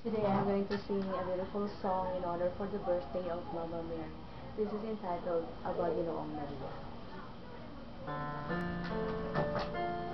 Today I'm going to sing a beautiful song in honor for the birthday of Mama Mary. This is entitled Aba Ginoong Maria.